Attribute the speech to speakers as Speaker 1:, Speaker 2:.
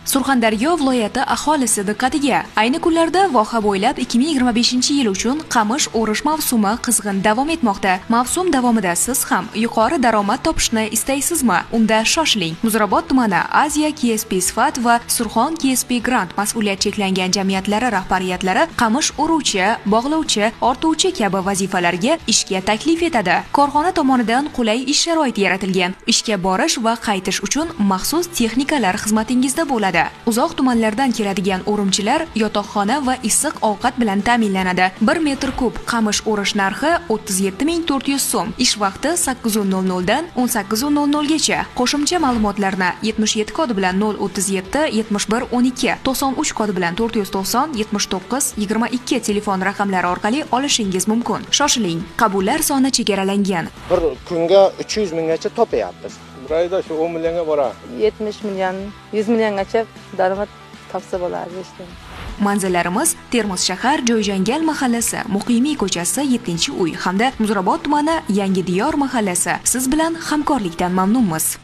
Speaker 1: Surxondaryo viloyati aholisi diqqatiga. Ayni kunlarda voha bo'ylab 2025-yil uchun qamish o'rish mavsumi qizg'in davom etmoqda. Mavsum davomida siz ham yuqori daromad topishni istaysizmi? Unda shoshiling. Muzrabot tumani Aziya KSP Sifat va Surxon KSP Grant mas'uliyat cheklangan jamiyatlari rahbariyatlari qamish o'ruvchi, bog'lovchi, ortuvchi kabi vazifalarga ishga taklif etadi. Korxona tomonidan qulay ish sharoiti yaratilgan. Ishga borish va qaytish uchun maxsus texnikalar xizmatingizda bo'ladi. Uzoq tumanlardan keladigan o'rimchilar yotoqxona va issiq ovqat bilan ta'minlanadi. 1 metr kub qamish o'rish narxi 37.400 so'm. Ish vaqti 8:00 dan 18:00 gacha. Qo'shimcha ma'lumotlarni 77 kodi bilan 037 71 12, 93 kodi bilan 490 79 22 telefon raqamlari orqali olishingiz mumkin. Shoshiling. Qabullar soni chegaralangan.
Speaker 2: Bir kunga 300 minggacha topyapmiz.
Speaker 3: Bir oyda shu 10 millionga boradi.
Speaker 4: 70 million, 100 milliongacha daromad topsa bo'ladi işte.
Speaker 1: Manzillarimiz Termiz shahar Joyjangal mahallasi, Muqimiy ko'chasi 7-uy hamda Muzrabot tumani Yangi Diyor mahallasi. Siz bilan hamkorlikdan mamnunmiz.